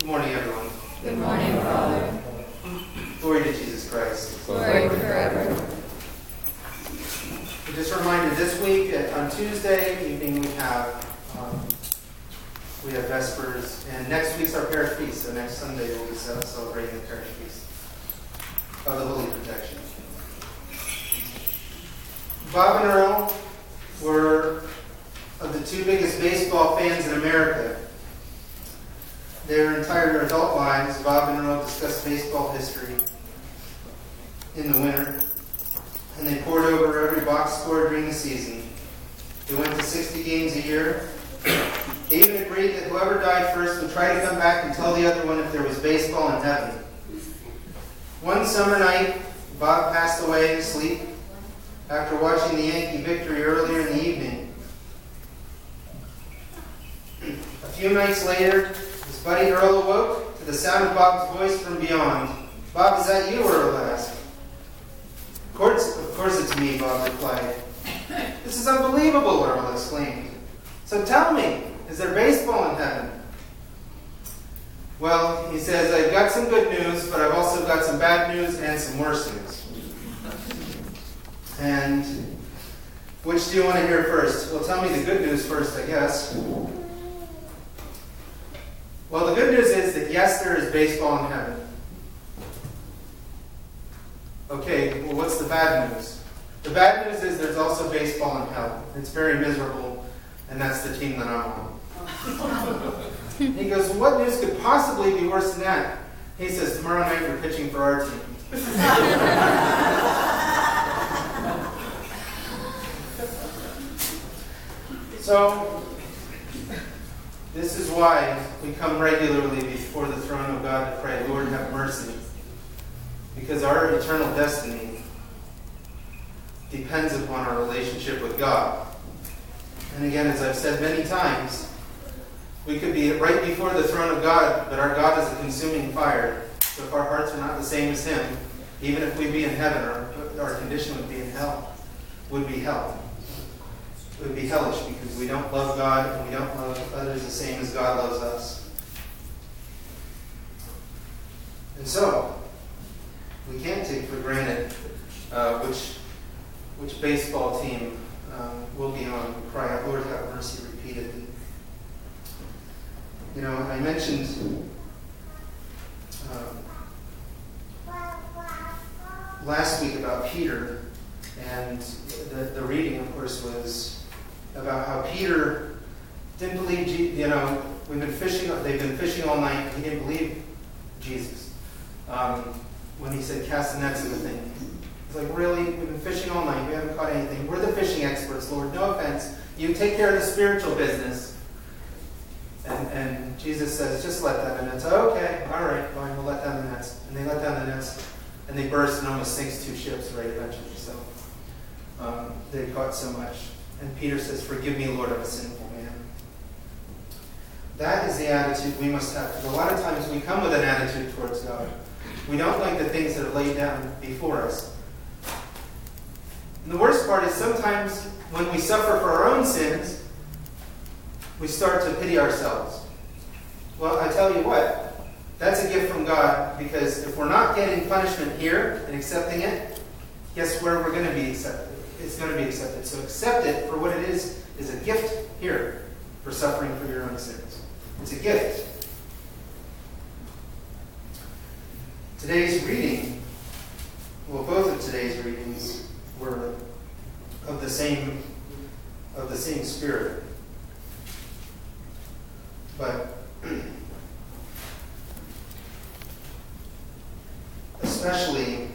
Good morning, everyone. Good morning, Father. Glory to Jesus Christ. Glory forever. Just a reminder, this week on Tuesday evening we have Vespers, and next week's our parish feast. So next Sunday we'll be celebrating the parish feast of the Holy Protection. Bob and Earl were of the two biggest baseball fans in America. Their entire adult lives, Bob and Earl discussed baseball history in the winter, and they pored over every box score during the season. They went to 60 games a year. They even agreed that whoever died first would try to come back and tell the other one if there was baseball in heaven. One summer night, Bob passed away in sleep after watching the Yankee victory earlier in the evening. A few nights later, his buddy Earl awoke to the sound of Bob's voice from beyond. "Bob, is that you?" Earl asked. Of course it's me," Bob replied. "This is unbelievable," Earl exclaimed. "So tell me, is there baseball in heaven?" "Well," he says, "I've got some good news, but I've also got some bad news and some worse news." "And which do you want to hear first?" "Well, tell me the good news first, I guess." "Well, the good news is that yes, there is baseball in heaven." "Okay, well, what's the bad news?" "The bad news is there's also baseball in hell. It's very miserable, and that's the team that I'm on." He goes, "Well, what news could possibly be worse than that?" He says, "Tomorrow night you're pitching for our team." So, this is why we come regularly before the throne of God to pray, "Lord, have mercy." Because our eternal destiny depends upon our relationship with God. And again, as I've said many times, we could be right before the throne of God, but our God is a consuming fire. So if our hearts are not the same as Him, even if we be in heaven, our condition would be in hell. Would be hell. It would be hellish because we don't love God and we don't love others the same as God loves us. And so, we can't take for granted which baseball team will be on. We cry out, "Lord, have mercy," repeatedly. You know, I mentioned last week about Peter, and the reading, of course, was about how Peter didn't believe, they've been fishing all night, he didn't believe Jesus. When he said, "Cast the nets in the thing." It's like, really? We've been fishing all night. We haven't caught anything. We're the fishing experts, Lord. No offense. You take care of the spiritual business. And Jesus says, "Just let down the nets." "Okay, all right, fine, we'll let down the nets." And they let down the nets, and they burst and almost sinks two ships right eventually. So they caught so much. And Peter says, "Forgive me, Lord, I'm a sinful man." That is the attitude we must have. Because a lot of times we come with an attitude towards God. We don't like the things that are laid down before us. And the worst part is sometimes when we suffer for our own sins, we start to pity ourselves. Well, I tell you what, that's a gift from God, because if we're not getting punishment here and accepting it, guess where we're going to be accepted? It's going to be accepted. So accept it for what it is a gift here for suffering for your own sins. It's a gift. Today's reading, well, both of today's readings were of the same spirit. But especially,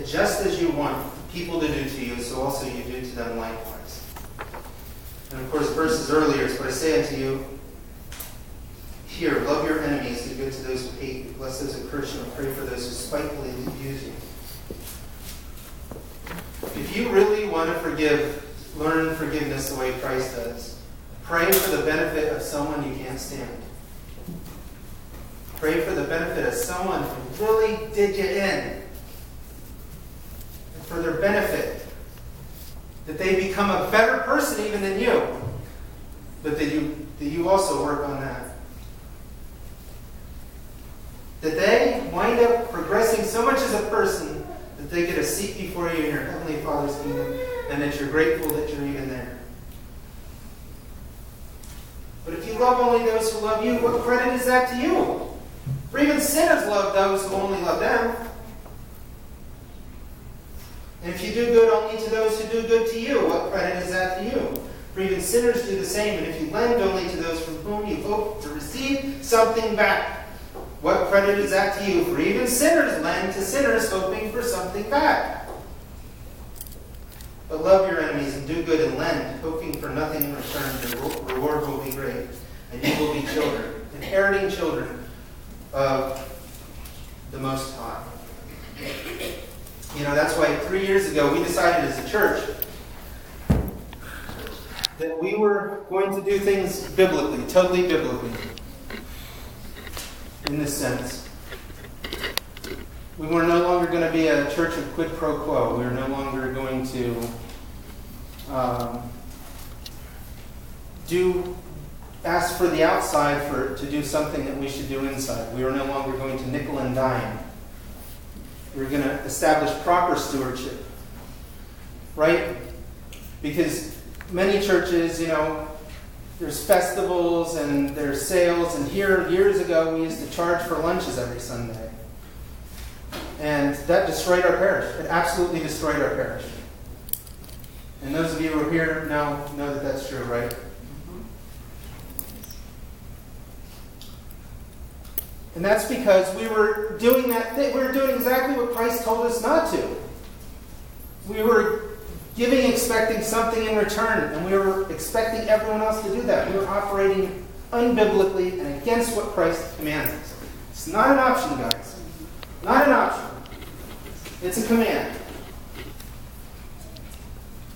just as you want people to do to you, so also you do to them likewise. And of course, verses earlier is, "But I say unto you, here, love your enemies, do good to those who hate you, bless those who curse you, and pray for those who spitefully use you." If you really want to learn forgiveness the way Christ does, pray for the benefit of someone you can't stand. Pray for the benefit of someone who really did you in. And for their benefit, that they become a better person even than you. But that you also work on that. that they wind up progressing so much as a person that they get a seat before you in your Heavenly Father's kingdom, and that you're grateful that you're even there. But if you love only those who love you, what credit is that to you? For even sinners love those who only love them. And if you do good only to those who do good to you, what credit is that to you? For even sinners do the same, and if you lend only to those from whom you hope to receive something back, what credit is that to you? For even sinners lend to sinners, hoping for something back. But love your enemies and do good and lend, hoping for nothing in return. Your reward will be great, and you will be children, inheriting children of the Most High. You know, that's why 3 years ago we decided as a church that we were going to do things biblically, totally biblically, in this sense. We were no longer going to be a church of quid pro quo. We were no longer going to ask for the outside to do something that we should do inside. We were no longer going to nickel and dime. We were going to establish proper stewardship. Right? Because many churches, you know, there's festivals and there's sales, and here, years ago, we used to charge for lunches every Sunday. And that destroyed our parish. It absolutely destroyed our parish. And those of you who are here know that that's true, right? And that's because we were doing that thing. We were doing exactly what Christ told us not to. We were giving, expecting something in return, and we were expecting everyone else to do that. We were operating unbiblically and against what Christ commands us. It's not an option, guys. Not an option. It's a command.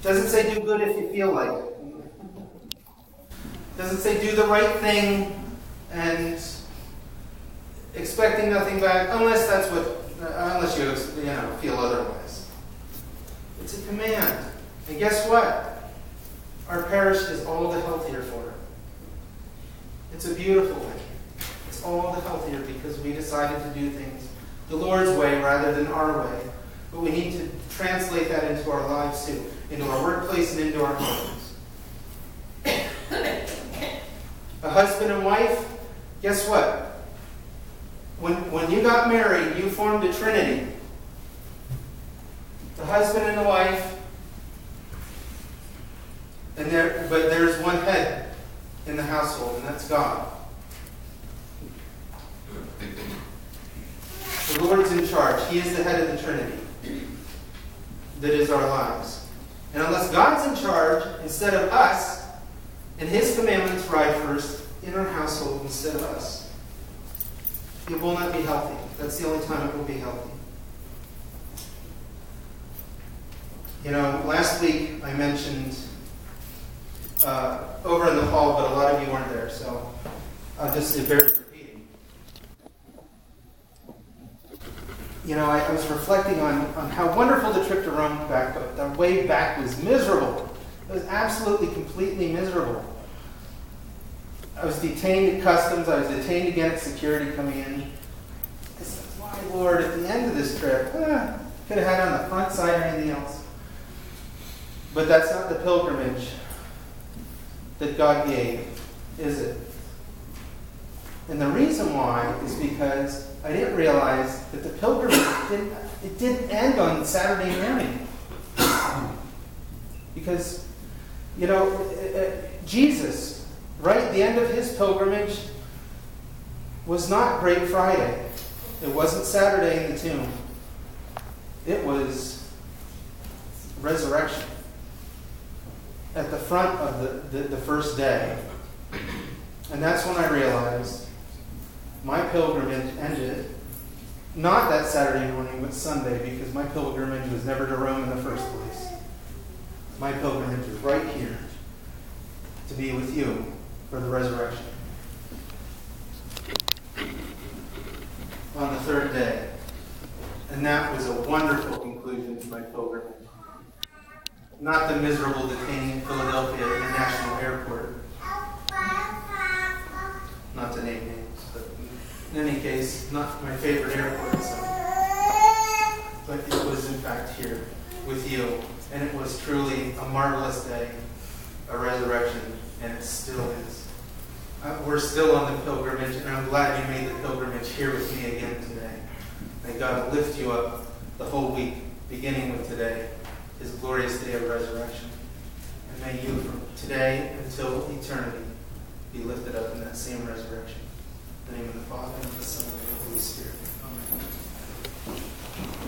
Doesn't say do good if you feel like it. Doesn't say do the right thing and expecting nothing back, unless you feel otherwise. It's a command. And guess what? Our parish is all the healthier for it. It's a beautiful thing. It's all the healthier because we decided to do things the Lord's way rather than our way. But we need to translate that into our lives too, into our workplace and into our homes. A husband and wife, guess what? When you got married, you formed a trinity. The husband and the wife, but there's one head in the household, and that's God. The Lord's in charge. He is the head of the Trinity. That is our lives. And unless God's in charge instead of us, and His commandments ride first in our household instead of us, it will not be healthy. That's the only time it will be healthy. You know, last week I mentioned over in the hall, but a lot of you weren't there, so I'll just bear repeating. You know, I was reflecting on how wonderful the trip to Rome back, but the way back was miserable. It was absolutely, completely miserable. I was detained at customs. I was detained again at security coming in. I said, why, Lord, at the end of this trip, could have had it on the front side or anything else. But that's not the pilgrimage that God gave, is it? And the reason why is because I didn't realize that the pilgrimage didn't end on Saturday morning. Because, you know, Jesus, right, the end of His pilgrimage was not Great Friday. It wasn't Saturday in the tomb. It was resurrection. At the front of the first day. And that's when I realized my pilgrimage ended not that Saturday morning, but Sunday, because my pilgrimage was never to Rome in the first place. My pilgrimage was right here to be with you for the resurrection. On the third day. And that was a wonderful conclusion to my pilgrimage. Not the miserable detaining in Philadelphia International Airport. Not to name names, but In any case, not my favorite airport, but it was in fact here with you. And it was truly a marvelous day, a resurrection, and it still is. We're still on the pilgrimage, and I'm glad you made the pilgrimage here with me again today. May God lift you up the whole week, beginning with today, His glorious day of resurrection. And may you from today until eternity be lifted up in that same resurrection. In the name of the Father, and of the Son, and of the Holy Spirit. Amen.